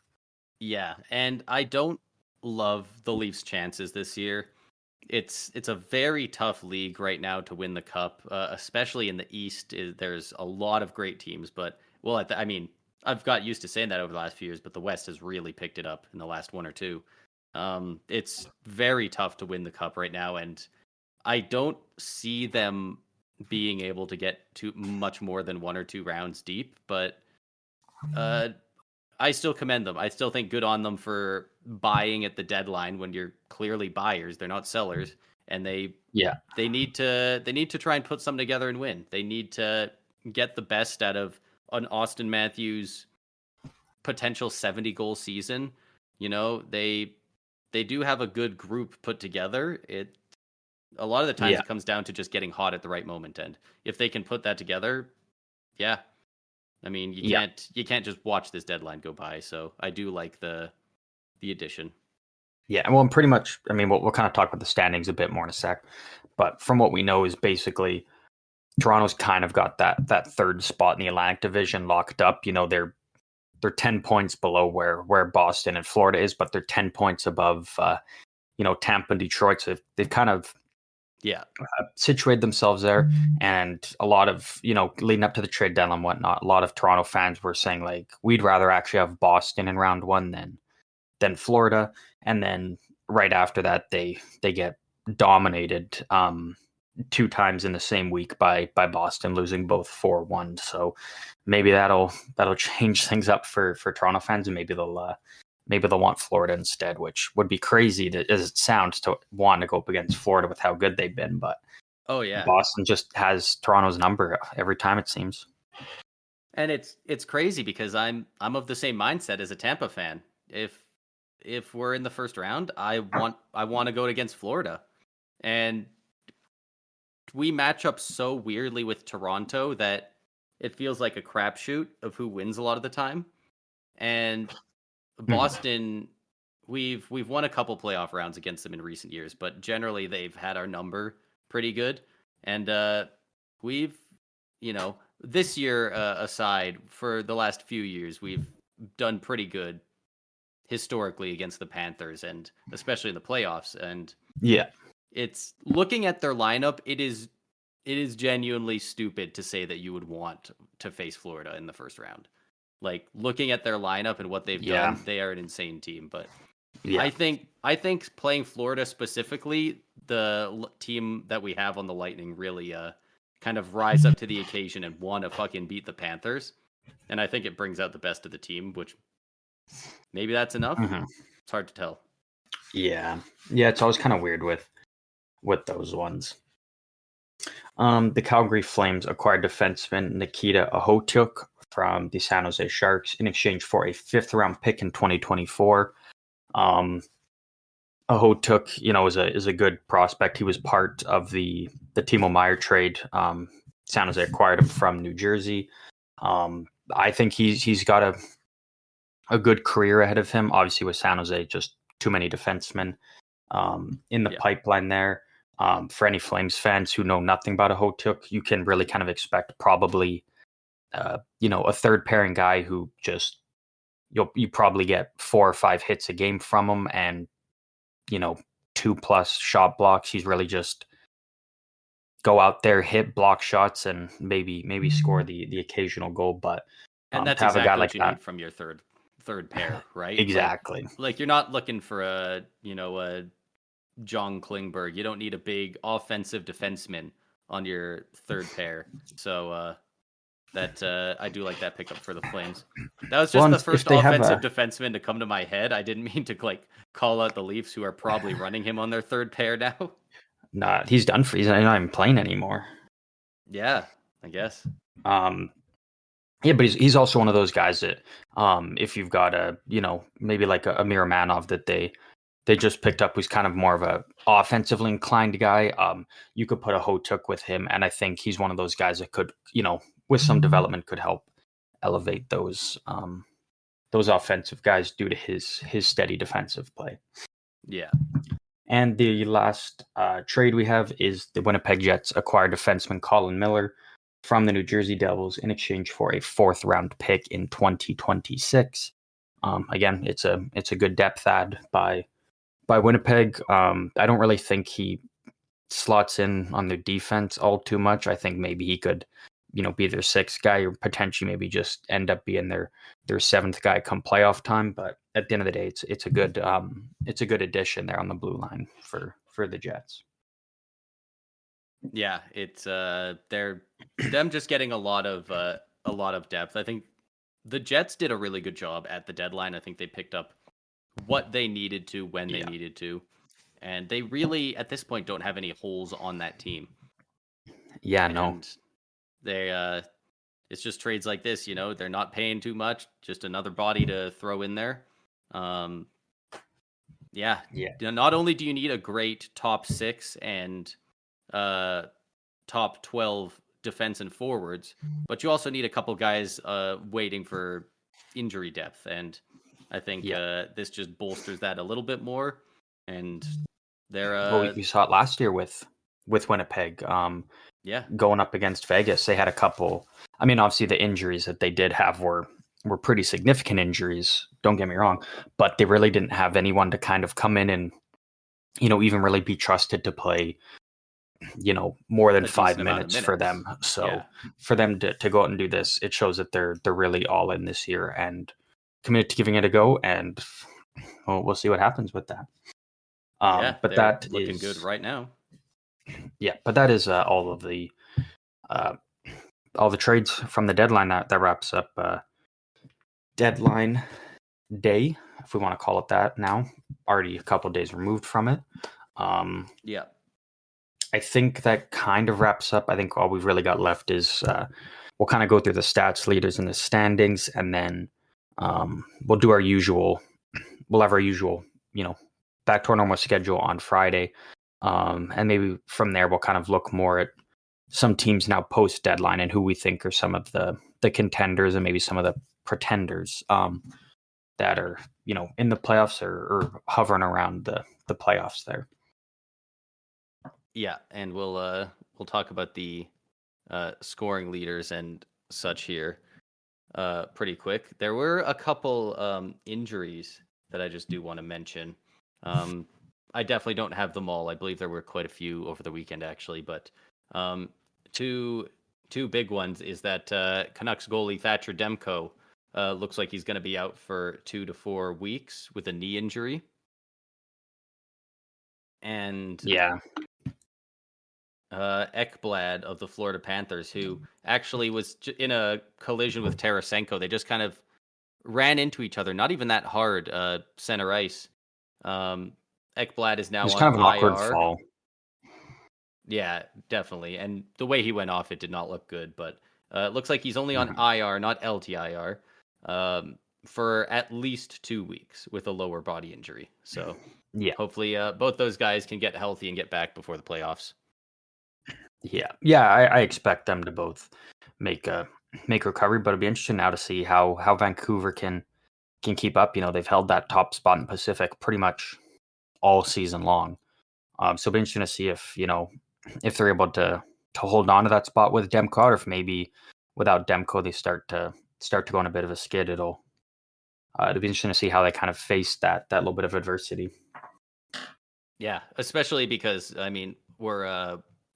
Yeah, and I don't love the Leafs' chances this year. It's a very tough league right now to win the cup, especially in the East. There's a lot of great teams, but I mean, I've got used to saying that over the last few years, but the West has really picked it up in the last 1 or 2. It's very tough to win the cup right now, and I don't see them being able to get to much more than 1 or 2 rounds deep, but I still commend them. I still think good on them for buying at the deadline when you're clearly buyers. They're not sellers, and they need to try and put something together and win. They need to get the best out of an Austin Matthews potential 70-goal season. They do have a good group put together. A lot of the times it comes down to just getting hot at the right moment, and if they can put that together, Yeah. I mean, you can't just watch this deadline go by. So I do like the addition. Yeah, well, pretty much. I mean, we'll kind of talk about the standings a bit more in a sec. But from what we know, is basically Toronto's kind of got that third spot in the Atlantic Division locked up. You know, they're 10 points below where Boston and Florida is, but they're 10 points above Tampa and Detroit. So they've kind of situated themselves there. And a lot of, leading up to the trade deadline and whatnot, a lot of Toronto fans were saying, like, we'd rather actually have Boston in round one than Florida. And then right after that, they get dominated 2 times in the same week by Boston, losing both 4-1. So maybe that'll change things up for Toronto fans, and maybe they'll want Florida instead, which would be crazy as it sounds to want to go up against Florida with how good they've been. But Boston just has Toronto's number every time, it seems. And it's crazy because I'm of the same mindset as a Tampa fan. If we're in the first round, I want to go against Florida. And we match up so weirdly with Toronto that it feels like a crapshoot of who wins a lot of the time. And Boston, we've won a couple playoff rounds against them in recent years, but generally they've had our number pretty good. And we've, this year aside, for the last few years, we've done pretty good historically against the Panthers, and especially in the playoffs. And it's looking at their lineup, it is genuinely stupid to say that you would want to face Florida in the first round. Like, looking at their lineup and what they've done, they are an insane team. But I think playing Florida specifically, the team that we have on the Lightning really kind of rise up to the occasion and want to fucking beat the Panthers. And I think it brings out the best of the team, which maybe that's enough. It's hard to tell. Yeah, it's always kind of weird with those ones. The Calgary Flames acquired defenseman Nikita Ahotyuk from the San Jose Sharks in exchange for a 5th-round pick in 2024. Ahotyuk, is a good prospect. He was part of the Timo Meier trade. San Jose acquired him from New Jersey. I think he's got a good career ahead of him. Obviously, with San Jose, just too many defensemen in the pipeline there. For any Flames fans who know nothing about Ahotyuk, you can really kind of expect probably, a third pairing guy who just you probably get 4 or 5 hits a game from him, and 2+ shot blocks. He's really just go out there, hit block shots, and maybe score the occasional goal. But and that's have exactly a guy what like you that need from your third pair, right? Exactly. Like you're not looking for a John Klingberg. You don't need a big offensive defenseman on your third pair. So that I do like that pickup for the Flames. That was just the first offensive defenseman to come to my head. I didn't mean to call out the Leafs, who are probably running him on their third pair now. Nah, he's done for. He's not even playing anymore. Yeah, I guess. Yeah, but he's also one of those guys that, if you've got maybe like a Miramanov that they just picked up, who's kind of more of a offensively inclined guy, you could put a Ahotyuk with him, and I think he's one of those guys that could, with some development, could help elevate those offensive guys due to his steady defensive play. Yeah. And the last trade we have is the Winnipeg Jets acquired defenseman Colin Miller from the New Jersey Devils in exchange for a 4th-round pick in 2026. Again, it's a good depth add by Winnipeg. I don't really think he slots in on their defense all too much. I think maybe he could, be their 6th guy, or potentially maybe just end up being their 7th guy come playoff time. But at the end of the day, it's a good addition there on the blue line for the Jets. Yeah, it's they're them just getting a lot of depth. I think the Jets did a really good job at the deadline. I think they picked up what they needed to when they needed to, and they really at this point don't have any holes on that team. Yeah, and no. They it's just trades like this, they're not paying too much, just another body to throw in there. Yeah. Not only do you need a great top 6 and top 12 defense and forwards, but you also need a couple guys waiting for injury depth, and I think this just bolsters that a little bit more. And they're well, we saw it last year with Winnipeg. Going up against Vegas, they had a couple. I mean, obviously the injuries that they did have were pretty significant injuries. Don't get me wrong, but they really didn't have anyone to kind of come in and even really be trusted to play more than 5 minutes for them. So for them to go out and do this, it shows that they're really all in this year and committed to giving it a go. And we'll see what happens with that. But that looking good right now. Yeah, but that is all the trades from the deadline. That wraps up deadline day, if we want to call it that. Now, already a couple of days removed from it. I think that kind of wraps up. I think all we've really got left is we'll kind of go through the stats leaders and the standings, and then we'll do our usual. We'll have our usual, back to our normal schedule on Friday, and maybe from there we'll kind of look more at some teams now post deadline and who we think are some of the contenders and maybe some of the pretenders that are in the playoffs or hovering around the playoffs there. Yeah, and we'll talk about the scoring leaders and such here pretty quick. There were a couple injuries that I just do want to mention. I definitely don't have them all. I believe there were quite a few over the weekend, actually, but two big ones is that Canucks goalie Thatcher Demko looks like he's going to be out for 2 to 4 weeks with a knee injury. And Ekblad of the Florida Panthers, who actually was in a collision with Tarasenko. They just kind of ran into each other, not even that hard, center ice. Ekblad is now on kind of an IR. awkward fall. Yeah, definitely. And the way he went off, it did not look good, but it looks like he's only on IR, not LTIR, for at least 2 weeks with a lower body injury. So hopefully both those guys can get healthy and get back before the playoffs. I expect them to both make recovery, but it'll be interesting now to see how Vancouver can keep up. They've held that top spot in Pacific pretty much all season long. So it'll be interesting to see if they're able to hold on to that spot with Demko, or if maybe without Demko they start to go on a bit of a skid. It'll be interesting to see how they kind of face that little bit of adversity. Yeah, especially because I mean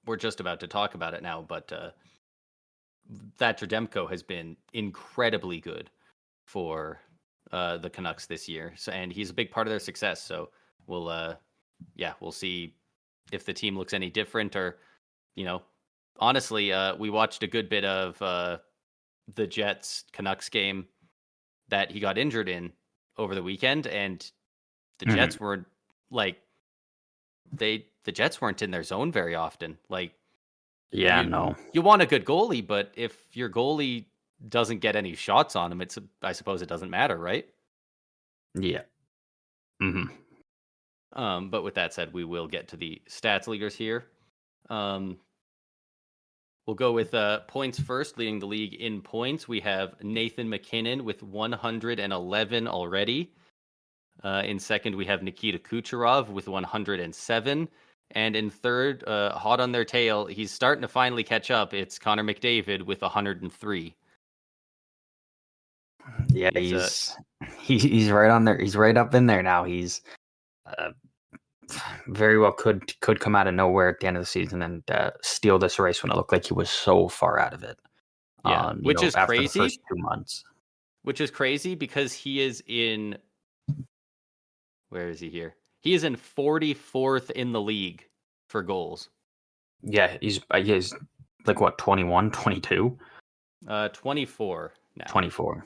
we're just about to talk about it now, but Thatcher Demko has been incredibly good for the Canucks this year. So, and he's a big part of their success. So we'll see if the team looks any different, or honestly, we watched a good bit of the Jets Canucks game that he got injured in over the weekend, and the Jets weren't the Jets weren't in their zone very often. You want a good goalie, but if your goalie doesn't get any shots on him, I suppose it doesn't matter, right? Yeah. But with that said, we will get to the stats leaders here. We'll go with points first. Leading the league in points, we have Nathan MacKinnon with 111 already. In second, we have Nikita Kucherov with 107. And in third, hot on their tail, he's starting to finally catch up. It's Connor McDavid with 103. Yeah, he's right on there. He's right up in there now. He's very well could come out of nowhere at the end of the season and steal this race when it looked like he was so far out of it. Yeah, which is after crazy. The first 2 months. Which is crazy because he is in. Where is he here? He is in 44th in the league for goals. Yeah, he's like what, 21, 22? 24 now. 24.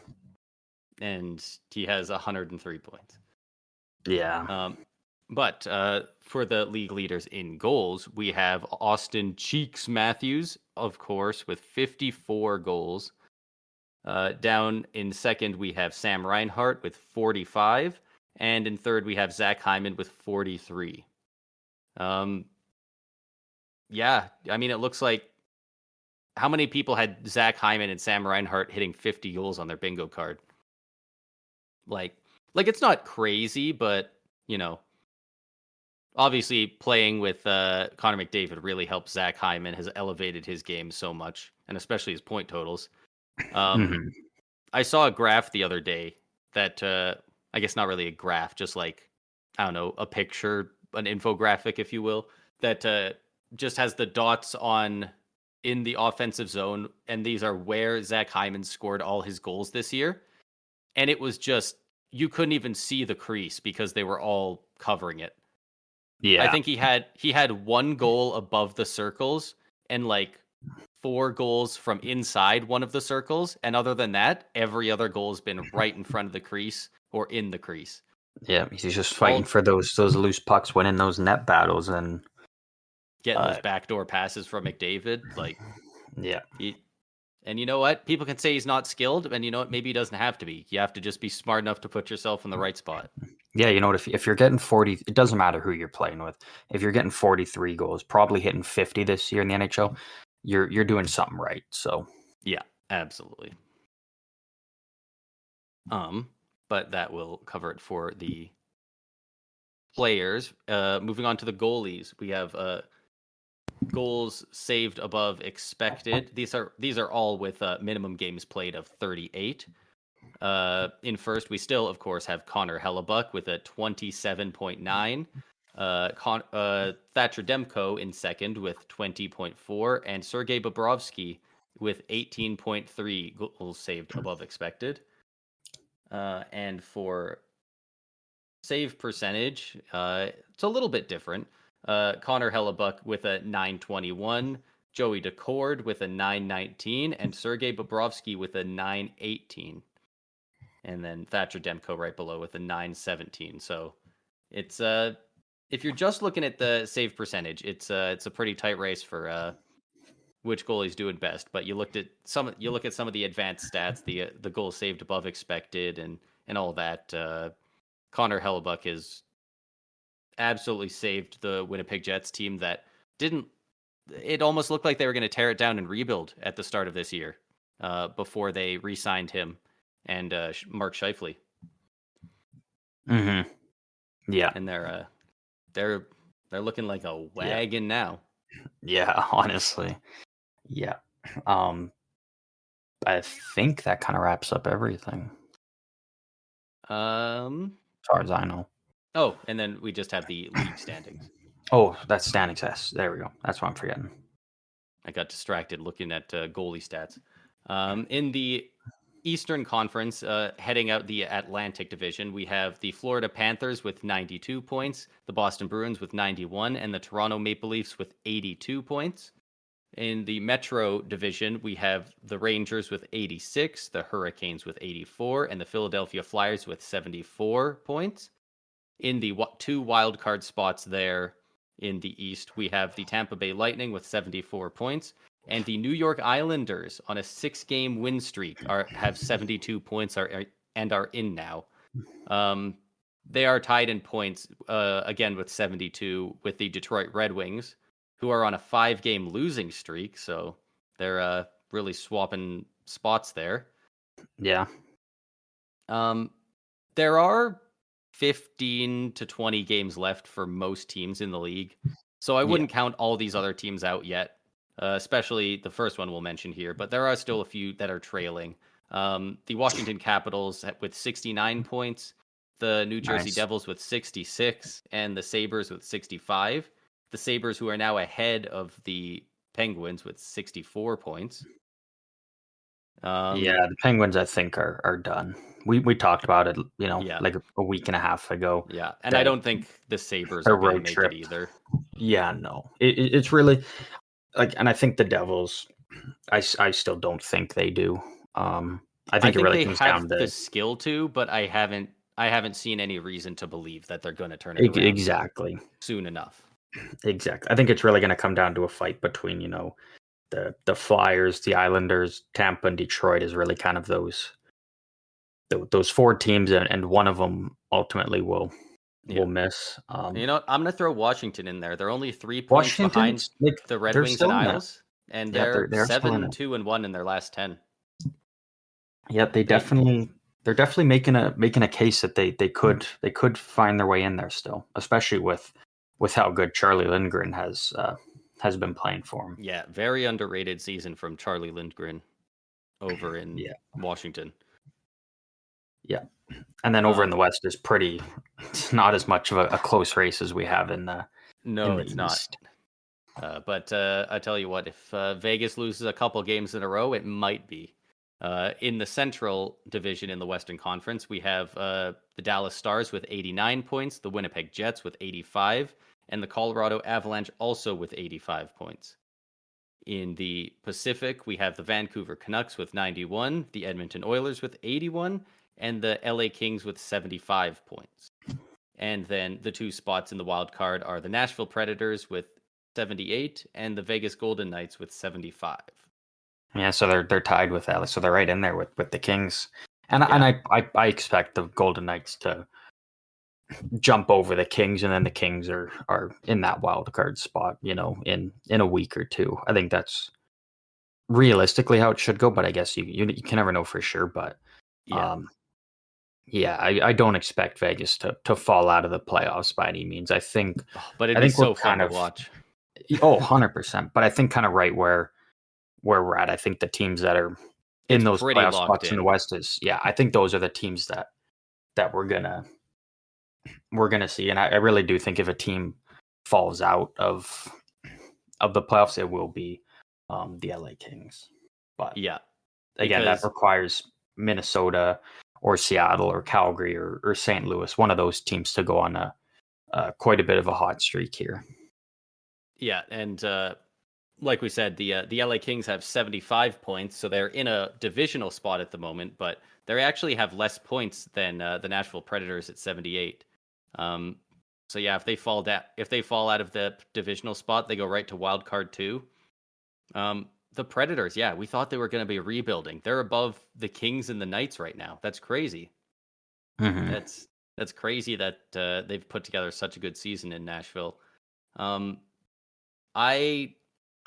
And he has 103 points. Yeah. But for the league leaders in goals, we have Austin Cheeks Matthews, of course, with 54 goals. Down in second, we have Sam Reinhart with 45. And in third, we have Zach Hyman with 43. Yeah, I mean, it looks like how many people had Zach Hyman and Sam Reinhart hitting 50 goals on their bingo card? Like it's not crazy, but obviously playing with Connor McDavid really helped Zach Hyman, has elevated his game so much, and especially his point totals. I saw a graph the other day that I guess not really a graph, just like, I don't know, a picture, an infographic, if you will, that just has the dots in the offensive zone, and these are where Zach Hyman scored all his goals this year. And it was just, you couldn't even see the crease because they were all covering it. Yeah. I think he had one goal above the circles and like 4 goals from inside one of the circles. And other than that, every other goal has been right in front of the crease or in the crease. Yeah, he's just fighting for those loose pucks, winning those net battles, and getting those backdoor passes from McDavid. Like, yeah. And you know what? People can say he's not skilled, and you know what? Maybe he doesn't have to be. You have to just be smart enough to put yourself in the right spot. Yeah, you know what? If you're getting 40, it doesn't matter who you're playing with. If you're getting 43 goals, probably hitting 50 this year in the NHL, you're doing something right. So yeah, absolutely. But that will cover it for the players. Moving on to the goalies, we have goals saved above expected. These are all with minimum games played of 38. In first, we still, of course, have Connor Hellebuck with a 27.9. Thatcher Demko in second with 20.4, and Sergei Bobrovsky with 18.3 goals saved above expected. And for save percentage, it's a little bit different. Connor Hellebuck with a 921, Joey Decord with a 919, and Sergei Bobrovsky with a 918. And then Thatcher Demko right below with a 917. So it's if you're just looking at the save percentage, it's a pretty tight race for which goalie's doing best. But you look at some of the advanced stats, the goals saved above expected and all that. Connor Hellebuck has absolutely saved the Winnipeg Jets team that didn't. It almost looked like they were going to tear it down and rebuild at the start of this year, before they re-signed him and Mark Scheifele. Mm-hmm. Yeah, and they're looking like a wagon now. Yeah, honestly, yeah. I think that kind of wraps up everything. As far as I know. Oh, and then we just have the league standings. Oh, that's standings. Yes, there we go. That's what I'm forgetting. I got distracted looking at goalie stats. In the Eastern Conference, heading out the Atlantic Division, we have the Florida Panthers with 92 points, the Boston Bruins with 91, and the Toronto Maple Leafs with 82 points. In the Metro Division, we have the Rangers with 86, the Hurricanes with 84, and the Philadelphia Flyers with 74 points. In the 2 wildcard spots there in the East, we have the Tampa Bay Lightning with 74 points, and the New York Islanders on a 6-game win streak have 72 points and are in now. They are tied in points again with 72 with the Detroit Red Wings, who are on a 5-game losing streak. So they're really swapping spots there. Yeah. There are 15 to 20 games left for most teams in the league. So I wouldn't count all these other teams out yet, especially the first one we'll mention here. But there are still a few that are trailing. The Washington Capitals with 69 points, the New Jersey Devils with 66, and the Sabres with 65. The Sabres, who are now ahead of the Penguins with 64 points. The Penguins, I think, are done. We talked about it, like a week and a half ago. Yeah, and I don't think the Sabres are going to make it either. Yeah, no. It's really, and I think the Devils, I still don't think they do. I think it really comes down to the skill to, but I haven't seen any reason to believe that they're going to turn it around exactly soon enough. Exactly. I think it's really going to come down to a fight between, the Flyers, the Islanders, Tampa, and Detroit is really kind of those 4 teams, and one of them ultimately will miss. I'm going to throw Washington in there. They're only 3 points behind the Red Wings and Isles. and Yeah, they're they're still in it. 7-2-1 in their last 10. Yeah, they're definitely making a case that they could find their way in there still, especially with how good Charlie Lindgren has been playing for him. Yeah, very underrated season from Charlie Lindgren over in Washington. Yeah. And then over in the West is it's not as much of a close race as we have in the it's East. Not. But I tell you what, if Vegas loses a couple games in a row, it might be. In the Central Division in the Western Conference, we have the Dallas Stars with 89 points, the Winnipeg Jets with 85, and the Colorado Avalanche also with 85 points. In the Pacific, we have the Vancouver Canucks with 91, the Edmonton Oilers with 81, and the LA Kings with 75 points. And then the two spots in the wild card are the Nashville Predators with 78 and the Vegas Golden Knights with 75. Yeah, so they're tied with Alex, so they're right in there with the Kings. And I expect the Golden Knights to jump over the Kings, and then the Kings are in that wild card spot, in a week or two. I think that's realistically how it should go, but I guess you can never know for sure. But I don't expect Vegas to fall out of the playoffs by any means. I think, but it'd be so fun to watch. 100%. But I think kind of right where we're at. I think the teams that are in those playoff spots in the West I think those are the teams that we're gonna see. And I really do think if a team falls out of the playoffs, it will be the LA Kings. But again, that requires Minnesota or Seattle or Calgary or St. Louis, one of those teams, to go on quite a bit of a hot streak here. Yeah, and like we said, the LA Kings have 75 points, so they're in a divisional spot at the moment, but they actually have less points than the Nashville Predators at 78. So yeah, if they fall out of the divisional spot, they go right to wild card 2. The Predators, we thought they were going to be rebuilding. They're above the Kings and the Knights right now. That's crazy. Mm-hmm. That's crazy that they've put together such a good season in Nashville.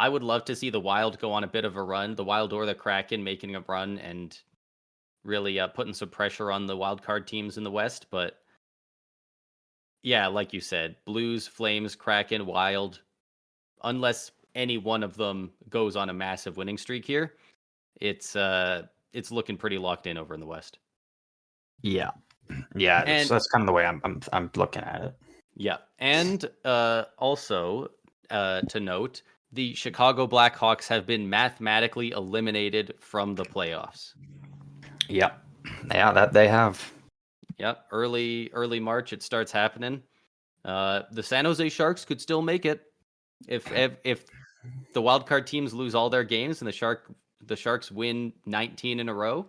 I would love to see the Wild go on a bit of a run, the Wild or the Kraken making a run and really putting some pressure on the wild card teams in the West. But yeah, like you said, Blues, Flames, Kraken, Wild, unless any one of them goes on a massive winning streak here, it's looking pretty locked in over in the West. Yeah, and that's kind of the way I'm looking at it. Yeah, and also to note, the Chicago Blackhawks have been mathematically eliminated from the playoffs. Yep. Yeah, that they have. Yep, early March it starts happening. The San Jose Sharks could still make it if the wildcard teams lose all their games and the Sharks win 19 in a row,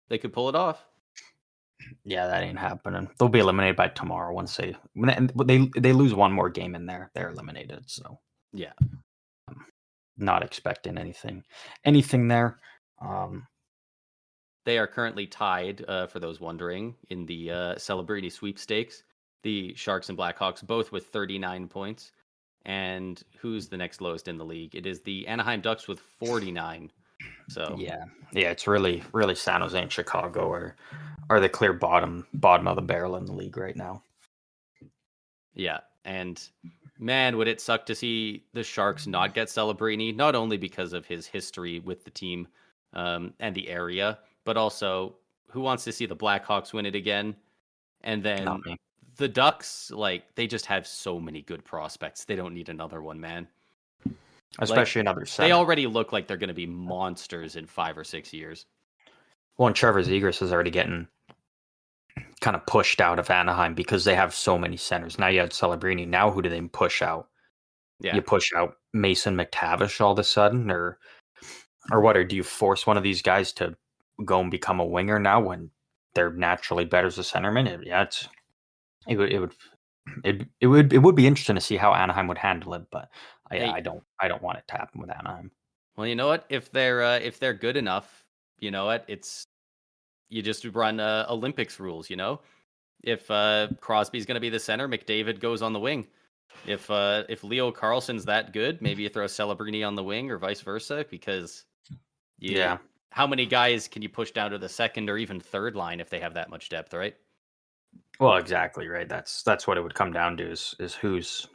they could pull it off. Yeah, that ain't happening. They'll be eliminated by tomorrow once they lose one more game in there. They're eliminated. So yeah, not expecting anything there. They are currently tied, for those wondering, in the Celebrini sweepstakes. The Sharks and Blackhawks both with 39 points. And who's the next lowest in the league? It is the Anaheim Ducks with 49. So yeah, it's really San Jose and Chicago are the clear bottom of the barrel in the league right now. Yeah, and man, would it suck to see the Sharks not get Celebrini, not only because of his history with the team and the area, but also who wants to see the Blackhawks win it again? And then the Ducks, they just have so many good prospects. They don't need another one, man. Especially another center. They already look like they're going to be monsters in 5 or 6 years. Well, and Trevor Zegras is already getting kind of pushed out of Anaheim because they have so many centers. Now you had Celebrini. Now who do they push out? Yeah. You push out Mason McTavish all of a sudden, or what? Or do you force one of these guys to go and become a winger now when they're naturally better as a centerman? It would be interesting to see how Anaheim would handle it, but I don't want it to happen with Anaheim. Well, you know what? If they're good enough, you know what? You just run Olympics rules, you know? If Crosby's going to be the center, McDavid goes on the wing. If Leo Carlson's that good, maybe you throw Celebrini on the wing or vice versa, because how many guys can you push down to the second or even third line if they have that much depth, right? Well, exactly, right. That's what it would come down to is who's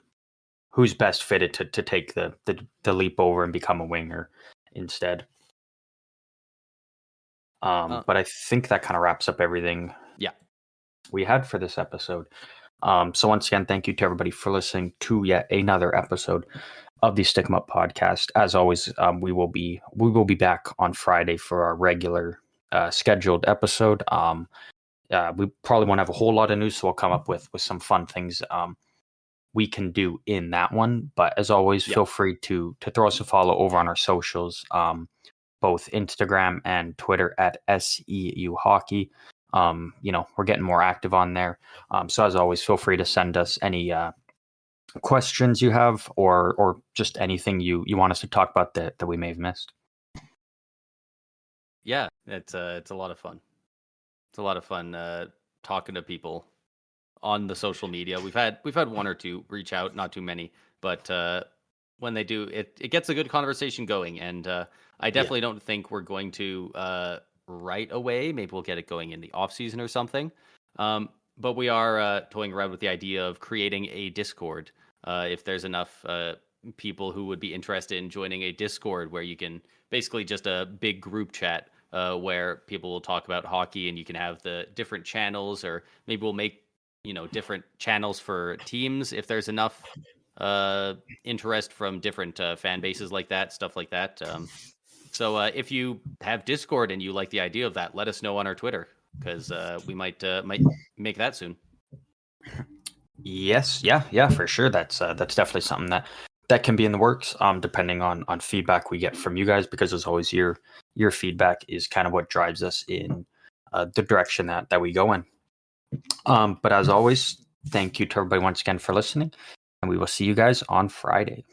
best fitted to take the leap over and become a winger instead. But I think that kind of wraps up everything we had for this episode. So once again, thank you to everybody for listening to yet another episode of the Stick 'em Up podcast. As always, we will be back on Friday for our regular scheduled episode. We probably won't have a whole lot of news, so we'll come up with some fun things we can do in that one. But as always, feel free to throw us a follow over on our socials, both Instagram and Twitter at SEU Hockey. We're getting more active on there. So as always, feel free to send us any questions you have or just anything you want us to talk about that we may have missed. Yeah, it's a lot of fun. It's a lot of fun talking to people on the social media. We've had one or two reach out, not too many, but when they do, it gets a good conversation going. And I definitely don't think we're going to right away. Maybe we'll get it going in the off season or something. But we are toying around with the idea of creating a Discord. If there's enough people who would be interested in joining a Discord where you can basically just a big group chat where people will talk about hockey and you can have the different channels, or maybe we'll make different channels for teams if there's enough interest from different fan bases like that, stuff like that. So if you have Discord and you like the idea of that, let us know on our Twitter, because we might make that soon. Yes, yeah, for sure. That's definitely something that can be in the works, depending on feedback we get from you guys, because as always, your feedback is kind of what drives us in the direction that we go in. But as always, thank you to everybody once again for listening, and we will see you guys on Friday.